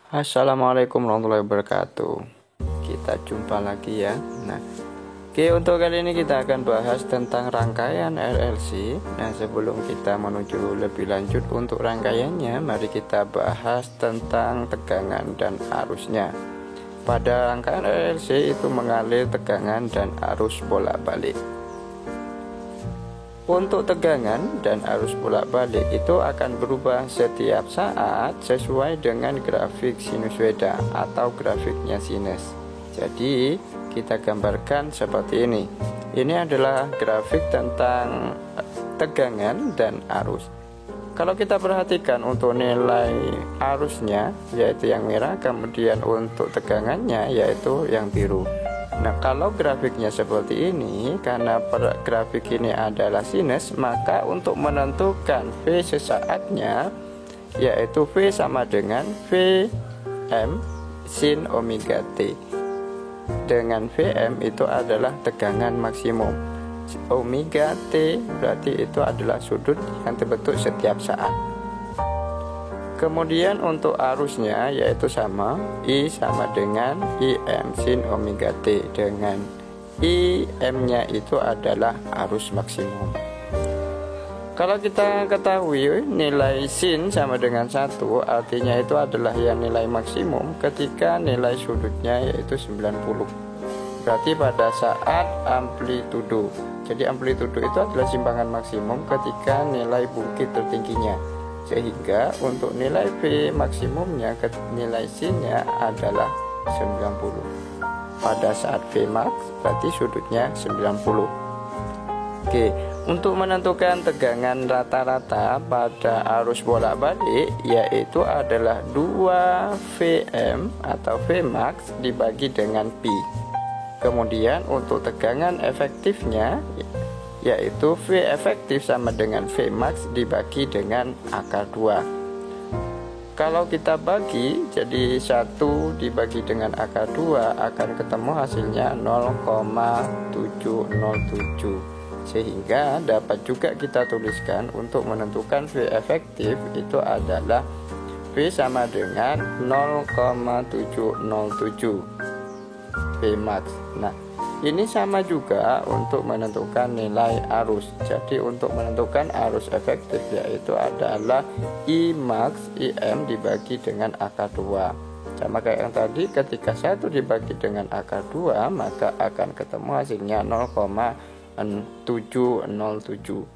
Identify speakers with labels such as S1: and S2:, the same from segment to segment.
S1: Assalamualaikum warahmatullahi wabarakatuh. Kita jumpa lagi ya. Untuk kali ini kita akan bahas tentang rangkaian RLC. Sebelum kita menuju lebih lanjut untuk rangkaiannya, mari kita bahas tentang tegangan dan arusnya. Pada rangkaian RLC itu mengalir tegangan dan arus bolak-balik. Untuk tegangan dan arus bolak-balik itu akan berubah setiap saat sesuai dengan grafik sinusoida atau grafiknya sinus. Jadi kita gambarkan seperti ini. Ini adalah grafik tentang tegangan dan arus. Kalau kita perhatikan untuk nilai arusnya yaitu yang merah, kemudian untuk tegangannya yaitu yang biru. Kalau grafiknya seperti ini, karena grafik ini adalah sinus, maka untuk menentukan V sesaatnya, yaitu V sama dengan Vm sin omega T. Dengan Vm itu adalah tegangan maksimum. Omega T berarti itu adalah sudut yang terbentuk setiap saat. Kemudian untuk arusnya yaitu sama, I sama dengan Im sin omega T, dengan Im nya itu adalah arus maksimum. Kalau kita ketahui nilai sin sama dengan 1, artinya itu adalah yang nilai maksimum ketika nilai sudutnya yaitu 90. Berarti pada saat amplitudo. Jadi amplitudo itu adalah simpangan maksimum ketika nilai bukit tertingginya. Sehingga untuk nilai V maksimumnya, nilai sin-nya adalah 90. Pada saat V max berarti sudutnya 90. Untuk menentukan tegangan rata-rata pada arus bolak-balik yaitu adalah 2 Vm atau V max dibagi dengan pi. Kemudian untuk tegangan efektifnya yaitu V efektif sama dengan V max dibagi dengan akar 2. Kalau kita bagi jadi 1 dibagi dengan akar 2 akan ketemu hasilnya 0,707. Sehingga dapat juga kita tuliskan untuk menentukan V efektif itu adalah V sama dengan 0,707 V max. Ini sama juga untuk menentukan nilai arus. Jadi untuk menentukan arus efektif yaitu adalah I max Im dibagi dengan akar 2. Sama kayak yang tadi, ketika 1 dibagi dengan akar 2 maka akan ketemu hasilnya 0,707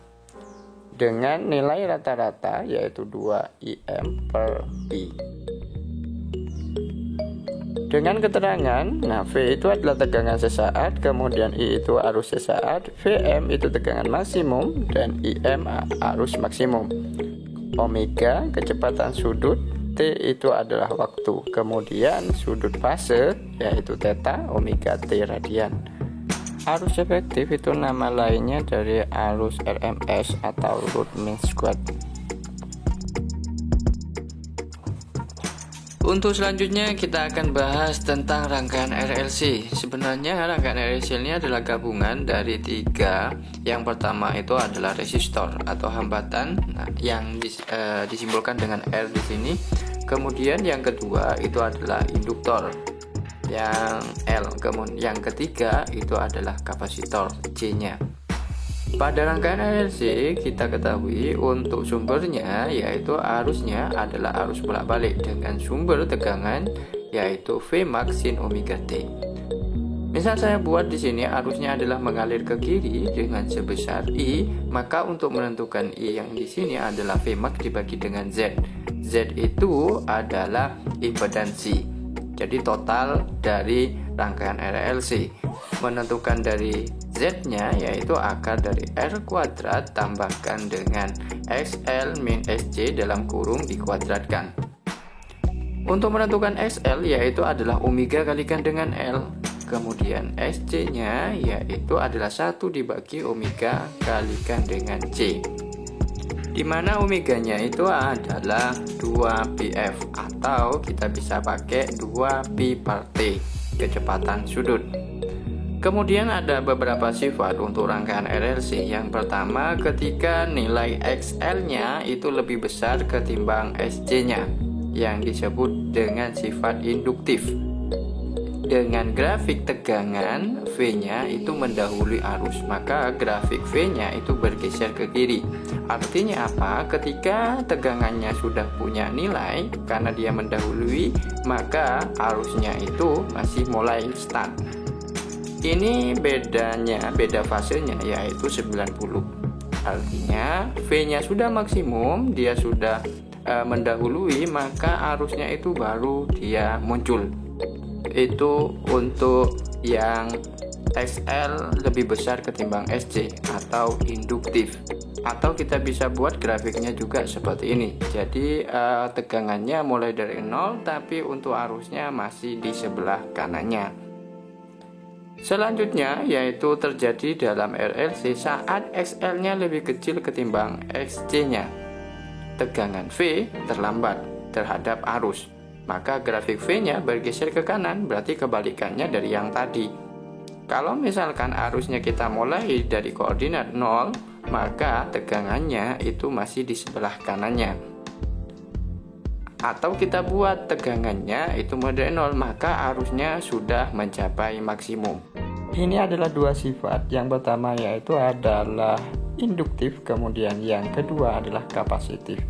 S1: dengan nilai rata-rata yaitu 2 Im per pi. Dengan keterangan, V itu adalah tegangan sesaat, kemudian I itu arus sesaat, Vm itu tegangan maksimum, dan Im arus maksimum. Omega kecepatan sudut, T itu adalah waktu, kemudian sudut fase yaitu theta, omega T radian. Arus efektif itu nama lainnya dari arus RMS atau root mean squared. Untuk selanjutnya kita akan bahas tentang rangkaian RLC. Sebenarnya rangkaian RLC ini adalah gabungan dari 3. Yang pertama itu adalah resistor atau hambatan, yang disimbolkan dengan R di sini. Kemudian yang kedua itu adalah induktor, yang L. Kemudian yang ketiga itu adalah kapasitor, C-nya. Pada rangkaian RLC kita ketahui untuk sumbernya yaitu arusnya adalah arus bolak-balik dengan sumber tegangan yaitu V max sin omega T. Misal saya buat di sini arusnya adalah mengalir ke kiri dengan sebesar I, maka untuk menentukan I yang di sini adalah V max dibagi dengan Z. Z itu adalah impedansi. Jadi total dari rangkaian RLC. Menentukan dari Z-nya yaitu akar dari R kuadrat tambahkan dengan XL min SC dalam kurung dikuadratkan. Untuk menentukan XL yaitu adalah omega kalikan dengan L. Kemudian SC-nya yaitu adalah 1 dibagi omega kalikan dengan C. Di mana omeganya itu adalah 2πf atau kita bisa pakai 2pi per T, kecepatan sudut. Kemudian ada beberapa sifat untuk rangkaian RLC. Yang pertama, ketika nilai XL-nya itu lebih besar ketimbang SC-nya. yang disebut dengan sifat induktif. Dengan grafik tegangan, V-nya itu mendahului arus, maka grafik V-nya itu bergeser ke kiri. Artinya apa? Ketika tegangannya sudah punya nilai, karena dia mendahului, maka arusnya itu masih mulai start. Ini beda fasenya yaitu 90. Artinya V-nya sudah maksimum, dia sudah mendahului, maka arusnya itu baru dia muncul. Itu untuk yang XL lebih besar ketimbang SC atau induktif. Atau kita bisa buat grafiknya juga seperti ini. Jadi tegangannya mulai dari 0, tapi untuk arusnya masih di sebelah kanannya. Selanjutnya yaitu terjadi dalam RLC saat XL-nya lebih kecil ketimbang XC-nya. Tegangan V terlambat terhadap arus, maka grafik V-nya bergeser ke kanan, berarti kebalikannya dari yang tadi. Kalau misalkan arusnya kita mulai dari koordinat 0, maka tegangannya itu masih di sebelah kanannya. Atau kita buat tegangannya itu dari 0, maka arusnya sudah mencapai maksimum. Ini adalah dua sifat. Yang pertama yaitu adalah induktif, kemudian yang kedua adalah kapasitif.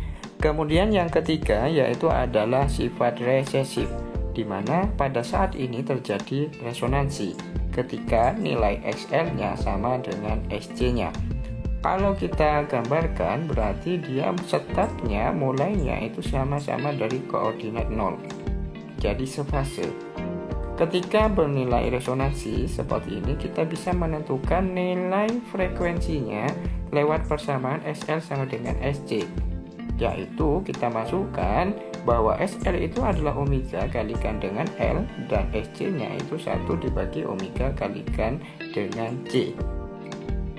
S1: Kemudian yang ketiga yaitu adalah sifat resesif, di mana pada saat ini terjadi resonansi ketika nilai XL-nya sama dengan SC-nya. Kalau kita gambarkan berarti dia startnya mulainya itu sama-sama dari koordinat 0. Jadi sefase. Ketika bernilai resonansi seperti ini, kita bisa menentukan nilai frekuensinya lewat persamaan SL sama dengan SC. Yaitu kita masukkan bahwa SL itu adalah omega kalikan dengan L, dan SC-nya itu 1 dibagi omega kalikan dengan C.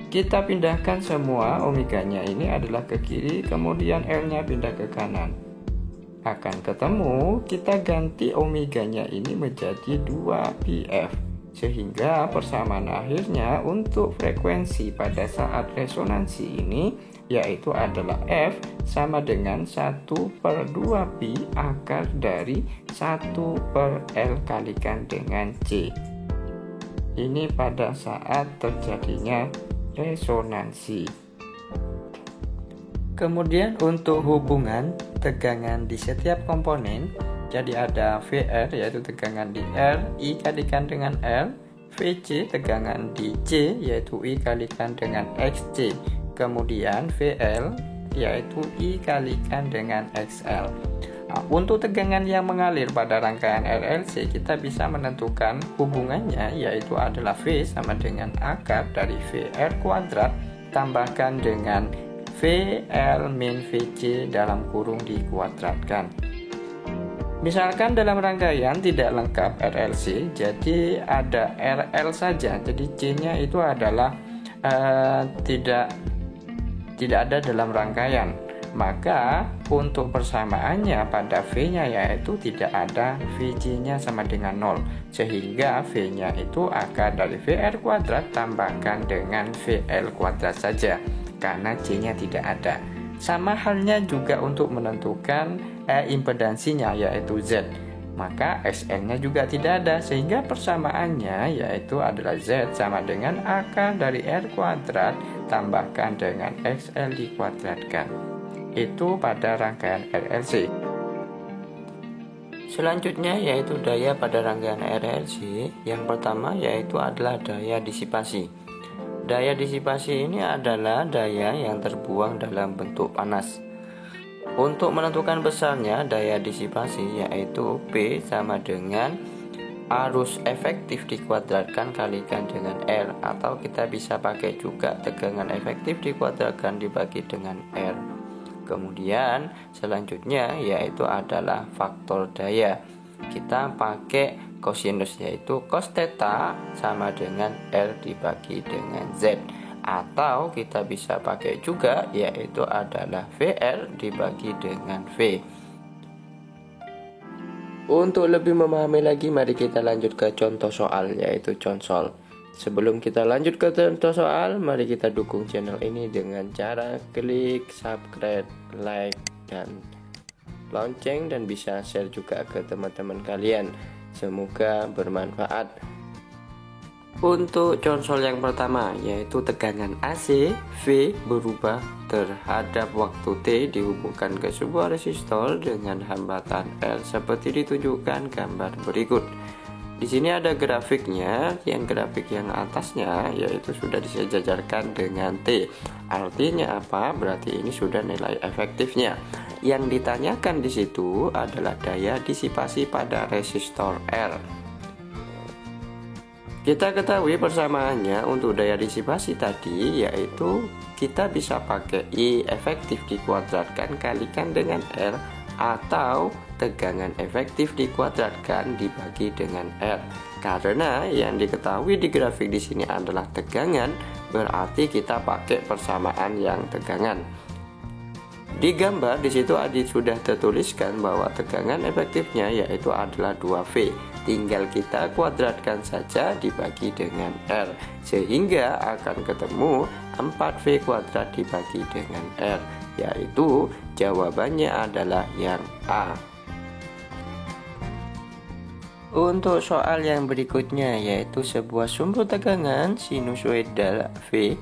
S1: Kita pindahkan semua omeganya ini adalah ke kiri, kemudian L-nya pindah ke kanan. Akan ketemu, kita ganti omeganya ini menjadi 2πf, sehingga persamaan akhirnya untuk frekuensi pada saat resonansi ini yaitu adalah F sama dengan 1/2pi akar dari 1/L kalikan dengan C. Ini pada saat terjadinya resonansi. Kemudian untuk hubungan tegangan di setiap komponen, jadi ada VR yaitu tegangan di R, I kalikan dengan L, VC tegangan di C yaitu I kalikan dengan XC. Kemudian VL yaitu I kalikan dengan XL. Untuk tegangan yang mengalir pada rangkaian RLC, kita bisa menentukan hubungannya yaitu adalah V sama dengan akar dari VR kuadrat tambahkan dengan VL min VC dalam kurung dikuadratkan. Misalkan dalam rangkaian tidak lengkap RLC, jadi ada RL saja, jadi C-nya itu adalah tidak ada dalam rangkaian, maka untuk persamaannya pada V-nya yaitu tidak ada VC-nya sama dengan 0, sehingga V-nya itu akar dari VR kuadrat tambahkan dengan VL kuadrat saja, karena C-nya tidak ada. Sama halnya juga untuk menentukan impedansinya yaitu Z, maka SL-nya juga tidak ada, sehingga persamaannya yaitu adalah Z sama dengan akar dari R kuadrat tambahkan dengan XL dikuadratkan. Itu pada rangkaian RLC. Selanjutnya yaitu daya pada rangkaian RLC. Yang pertama yaitu adalah daya disipasi. Daya disipasi ini adalah daya yang terbuang dalam bentuk panas. Untuk menentukan besarnya daya disipasi yaitu P sama dengan arus efektif dikuadratkan kalikan dengan R, atau kita bisa pakai juga tegangan efektif dikuadratkan dibagi dengan R. Kemudian selanjutnya yaitu adalah faktor daya. Kita pakai kosinus yaitu cos theta sama dengan R dibagi dengan Z, atau kita bisa pakai juga yaitu adalah VR dibagi dengan V. Untuk lebih memahami lagi, mari kita lanjut ke contoh soal, yaitu consol. Sebelum kita lanjut ke contoh soal, mari kita dukung channel ini dengan cara klik subscribe, like, dan lonceng dan bisa share juga ke teman-teman kalian. Semoga bermanfaat. Untuk consol yang pertama yaitu tegangan AC V berubah terhadap waktu T dihubungkan ke sebuah resistor dengan hambatan L seperti ditunjukkan gambar berikut. Di sini ada grafiknya, yang grafik yang atasnya yaitu sudah disejajarkan dengan T. Artinya apa? Berarti ini sudah nilai efektifnya. Yang ditanyakan di situ adalah daya disipasi pada resistor R. Kita ketahui persamaannya untuk daya disipasi tadi, yaitu kita bisa pakai I efektif dikuadratkan kalikan dengan R, atau tegangan efektif dikuadratkan dibagi dengan R. Karena yang diketahui di grafik di sini adalah tegangan, berarti kita pakai persamaan yang tegangan. Di gambar di situ sudah tertuliskan bahwa tegangan efektifnya yaitu adalah 2V. Tinggal kita kuadratkan saja dibagi dengan R, sehingga akan ketemu 4V kuadrat dibagi dengan R, yaitu jawabannya adalah yang A. Untuk soal yang berikutnya yaitu sebuah sumber tegangan sinusoidal V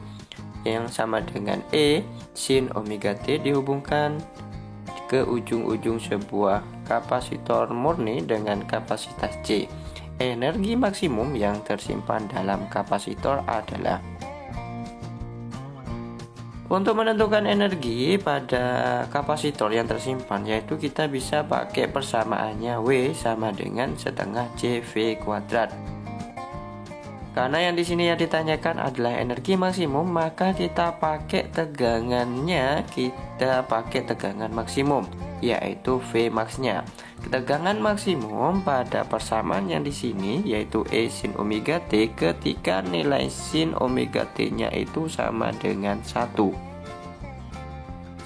S1: yang sama dengan E sin omega T dihubungkan ke ujung-ujung sebuah kapasitor murni dengan kapasitas C. Energi maksimum yang tersimpan dalam kapasitor adalah. Untuk menentukan energi pada kapasitor yang tersimpan yaitu kita bisa pakai persamaannya W sama dengan setengah CV kuadrat. Karena yang di sini yang ditanyakan adalah energi maksimum, maka kita pakai tegangannya, kita pakai tegangan maksimum, yaitu V max-nya. Tegangan maksimum pada persamaan yang di sini yaitu E sin omega T ketika nilai sin omega T-nya itu sama dengan 1.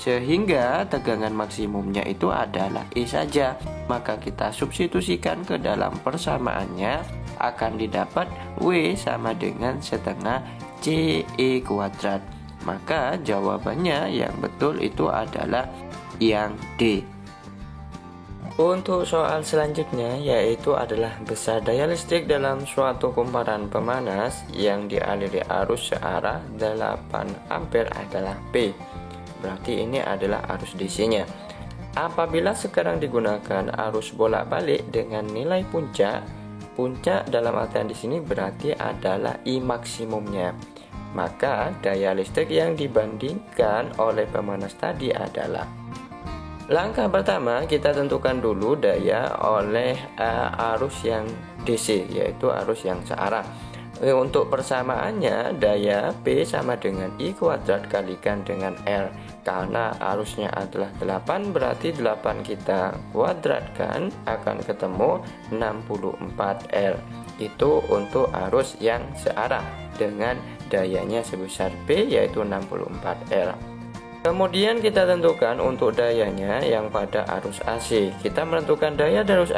S1: Sehingga tegangan maksimumnya itu adalah E saja. Maka kita substitusikan ke dalam persamaannya, akan didapat W sama dengan setengah CE kuadrat. Maka jawabannya yang betul itu adalah yang D. Untuk soal selanjutnya yaitu adalah besar daya listrik dalam suatu kumparan pemanas yang dialiri arus searah 8 ampere adalah P. Berarti ini adalah arus DC-nya. Apabila sekarang digunakan arus bolak-balik dengan nilai puncak dalam artian di sini berarti adalah I maksimumnya. Maka daya listrik yang dibandingkan oleh pemanas tadi adalah. Langkah pertama kita tentukan dulu daya oleh arus yang DC yaitu arus yang searah. Untuk persamaannya daya P sama dengan I kuadrat kalikan dengan R. Karena arusnya adalah 8 berarti 8 kita kuadratkan akan ketemu 64R. Itu untuk arus yang searah dengan dayanya sebesar P yaitu 64R. Kemudian kita tentukan untuk dayanya yang pada arus AC. Kita menentukan daya arus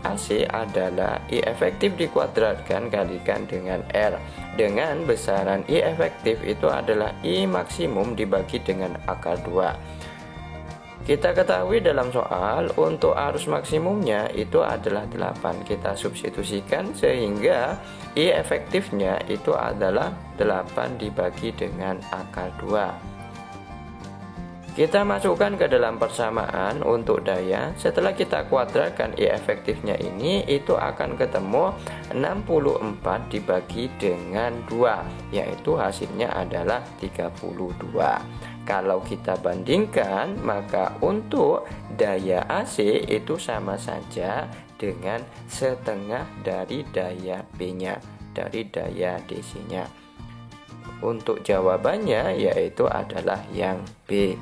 S1: AC adalah I efektif dikuadratkan kalikan dengan R. Dengan besaran I efektif itu adalah I maksimum dibagi dengan akar 2. Kita ketahui dalam soal untuk arus maksimumnya itu adalah 8. Kita substitusikan sehingga I efektifnya itu adalah 8 dibagi dengan akar 2. Kita masukkan ke dalam persamaan untuk daya. Setelah kita kuadratkan I efektifnya ini, itu akan ketemu 64 dibagi dengan 2, yaitu hasilnya adalah 32. Kalau kita bandingkan, maka untuk daya AC itu sama saja dengan setengah dari daya B-nya, dari daya DC-nya. Untuk jawabannya yaitu adalah yang B.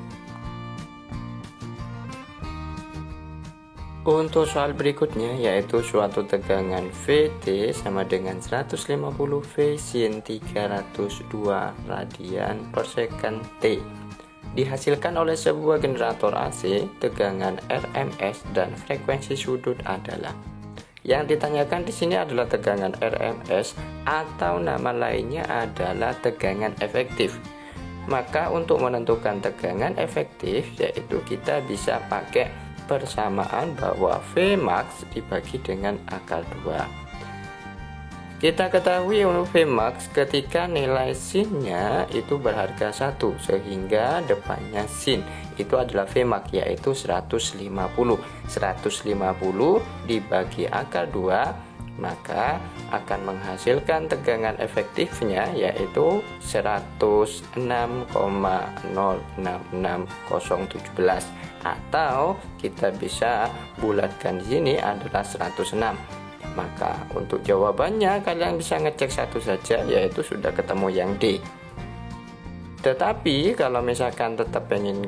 S1: Untuk soal berikutnya yaitu suatu tegangan VT sama dengan 150 V sin 302 radian per second T dihasilkan oleh sebuah generator AC. Tegangan RMS dan frekuensi sudut adalah. Yang ditanyakan di sini adalah tegangan RMS atau nama lainnya adalah tegangan efektif. Maka untuk menentukan tegangan efektif yaitu kita bisa pakai persamaan bahwa Vmax dibagi dengan akar 2. Kita ketahui Vmax ketika nilai sinnya itu berharga 1, sehingga depannya sin itu adalah Vmax, yaitu 150. 150 dibagi akar 2, maka akan menghasilkan tegangan efektifnya yaitu 106,066017, atau kita bisa bulatkan di sini adalah 106. Maka untuk jawabannya kalian bisa ngecek satu saja, yaitu sudah ketemu yang D. Tetapi kalau misalkan tetap ingin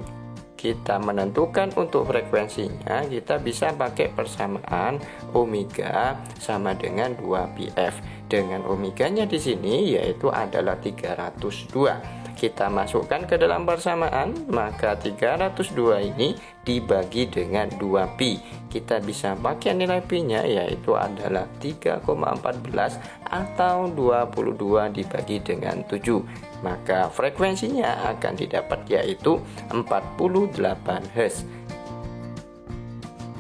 S1: kita menentukan untuk frekuensinya, kita bisa pakai persamaan omega sama dengan 2πf. Dengan omeganya di sini yaitu adalah 302. Kita masukkan ke dalam persamaan, maka 302 ini dibagi dengan 2pi. Kita bisa pakai nilai pi-nya yaitu adalah 3,14 atau 22 dibagi dengan 7. Maka frekuensinya akan didapat yaitu 48 Hz.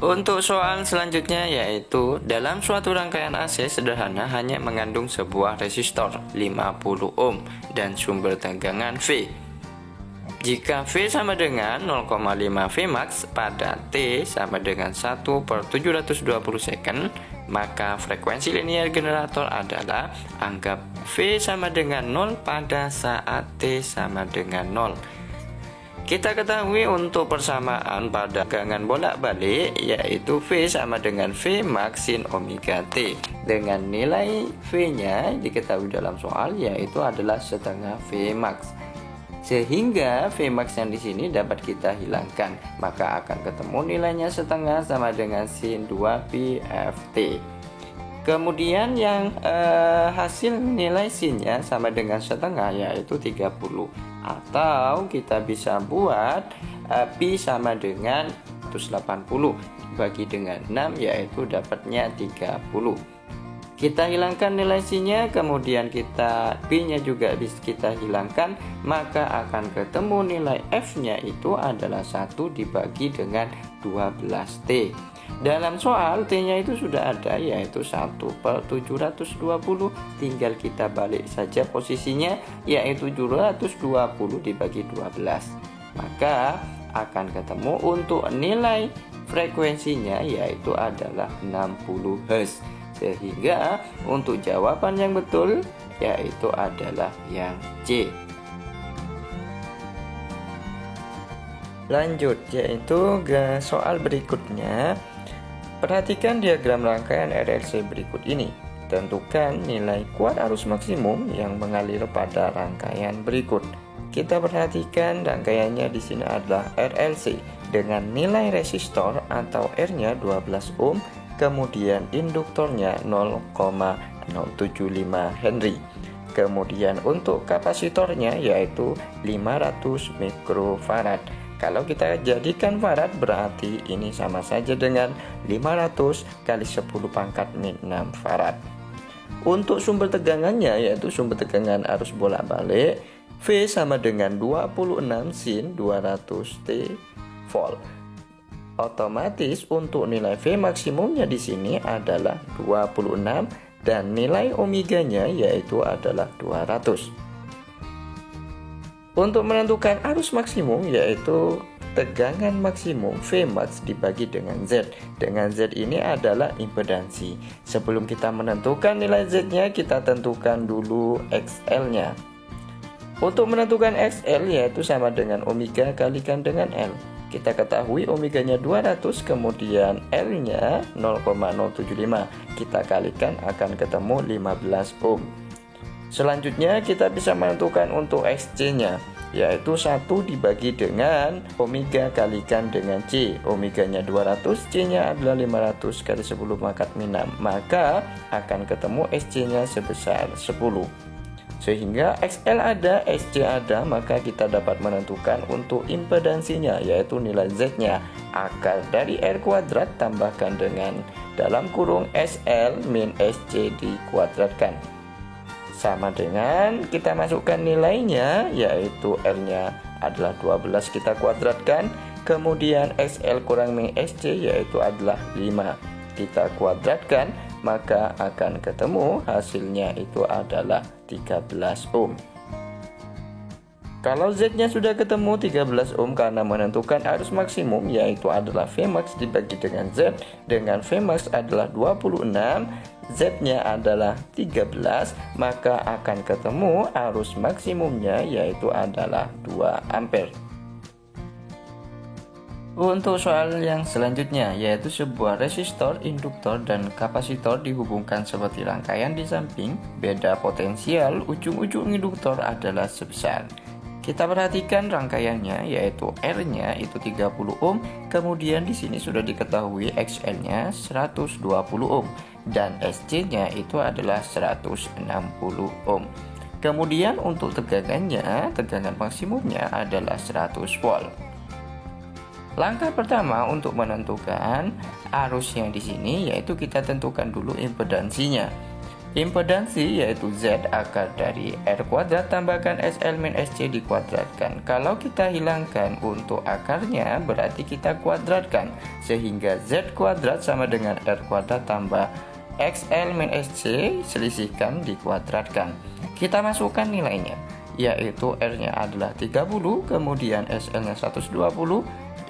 S1: Untuk soal selanjutnya yaitu dalam suatu rangkaian AC sederhana hanya mengandung sebuah resistor 50 ohm dan sumber tegangan V. Jika V sama dengan 0,5 Vmax pada T sama dengan 1/720 second, maka frekuensi linear generator adalah anggap V sama dengan 0 pada saat T sama dengan 0. Kita ketahui untuk persamaan pada tegangan bolak-balik yaitu V sama dengan Vmax sin omega T, dengan nilai V-nya diketahui dalam soal yaitu adalah setengah Vmax. Sehingga Vmax yang di sini dapat kita hilangkan, maka akan ketemu nilainya setengah sama dengan sin 2πft. Kemudian yang hasil nilai sinnya sama dengan setengah yaitu 30. Atau kita bisa buat pi sama dengan 180 bagi dengan 6 yaitu dapatnya 30. Kita hilangkan nilai sinnya, kemudian kita pi-nya juga bisa kita hilangkan, maka akan ketemu nilai f-nya itu adalah 1 dibagi dengan 12T. Dalam soal T-nya itu sudah ada yaitu 1/720, tinggal kita balik saja posisinya yaitu 720 dibagi 12. Maka akan ketemu untuk nilai frekuensinya yaitu adalah 60 Hz. Sehingga untuk jawaban yang betul yaitu adalah yang C. Lanjut yaitu soal berikutnya. Perhatikan diagram rangkaian RLC berikut ini. Tentukan nilai kuat arus maksimum yang mengalir pada rangkaian berikut. Kita perhatikan rangkaiannya di sini adalah RLC dengan nilai resistor atau R-nya 12 ohm, kemudian induktornya 0,075 Henry. Kemudian untuk kapasitornya yaitu 500 mikrofarad. Kalau kita jadikan farad berarti ini sama saja dengan 500 kali 10 pangkat min 6 farad. Untuk sumber tegangannya yaitu sumber tegangan arus bolak-balik, V sama dengan 26 sin 200 T volt. Otomatis untuk nilai V maksimumnya di sini adalah 26 dan nilai omeganya yaitu adalah 200. Untuk menentukan arus maksimum yaitu tegangan maksimum Vmax dibagi dengan Z. Dengan Z ini adalah impedansi. Sebelum kita menentukan nilai Z-nya, kita tentukan dulu XL-nya. Untuk menentukan XL yaitu sama dengan omega kalikan dengan L. Kita ketahui omeganya 200, kemudian L-nya 0,075. Kita kalikan akan ketemu 15 ohm. Selanjutnya kita bisa menentukan untuk XC-nya yaitu 1 dibagi dengan omega kalikan dengan C. Omeganya 200, C-nya adalah 500 kali 10 pangkat min 6. Maka akan ketemu SC-nya sebesar 10. Sehingga XL ada, SC ada, maka kita dapat menentukan untuk impedansinya yaitu nilai Z-nya. Akar dari R kuadrat tambahkan dengan dalam kurung SL min SC dikuadratkan. Sama dengan kita masukkan nilainya yaitu R-nya adalah 12 kita kuadratkan, kemudian SL kurang min SC yaitu adalah 5. Kita kuadratkan, maka akan ketemu hasilnya itu adalah 13 ohm. Kalau Z-nya sudah ketemu 13 ohm karena menentukan arus maksimum yaitu adalah Vmax dibagi dengan Z, dengan Vmax adalah 26, Z-nya adalah 13, maka akan ketemu arus maksimumnya yaitu adalah 2 ampere. Untuk soal yang selanjutnya, yaitu sebuah resistor, induktor, dan kapasitor dihubungkan seperti rangkaian di samping, beda potensial ujung-ujung induktor adalah sebesar. Kita perhatikan rangkaiannya, yaitu R-nya itu 30 ohm, kemudian di sini sudah diketahui XL-nya 120 ohm dan SC-nya itu adalah 160 ohm. Kemudian untuk tegangannya, tegangan maksimumnya adalah 100 volt. Langkah pertama untuk menentukan arusnya di sini yaitu kita tentukan dulu impedansinya. Impedansi yaitu Z akar dari R kuadrat tambahkan SL min SC dikuadratkan. Kalau kita hilangkan untuk akarnya berarti kita kuadratkan, sehingga Z kuadrat sama dengan R kuadrat tambah XL min SC selisihkan dikuadratkan. Kita masukkan nilainya, yaitu R-nya adalah 30, kemudian SL-nya 120,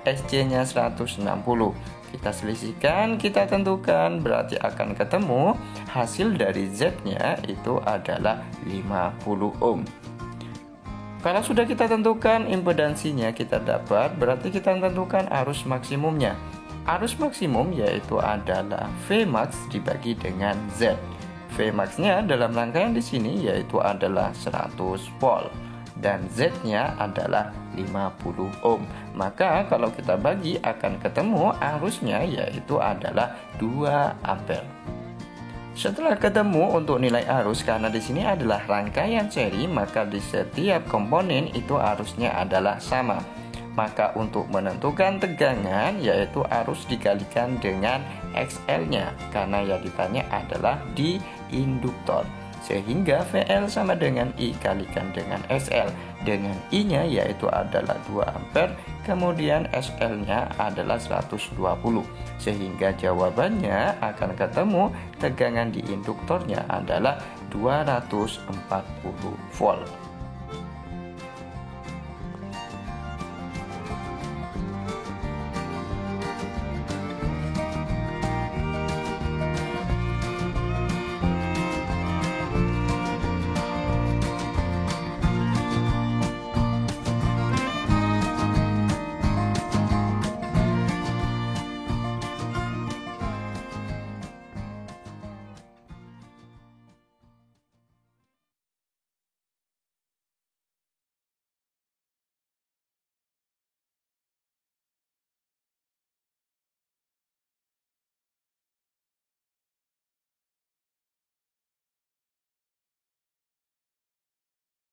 S1: SC-nya 160. Kita selisihkan, kita tentukan, berarti akan ketemu hasil dari Z-nya itu adalah 50 ohm. Kalau sudah kita tentukan impedansinya kita dapat, berarti kita tentukan arus maksimumnya. Arus maksimum yaitu adalah Vmax dibagi dengan Z. Vmax-nya dalam rangkaian di sini yaitu adalah 100 volt dan Z-nya adalah 50 ohm. Maka kalau kita bagi akan ketemu arusnya yaitu adalah 2 ampere. Setelah ketemu untuk nilai arus, karena di sini adalah rangkaian seri, maka di setiap komponen itu arusnya adalah sama. Maka untuk menentukan tegangan yaitu arus dikalikan dengan XL-nya, karena yang ditanya adalah di induktor. Sehingga VL sama dengan I kalikan dengan SL, dengan I-nya yaitu adalah 2 ampere, kemudian SL-nya adalah 120. Sehingga jawabannya akan ketemu tegangan di induktornya adalah 240 volt.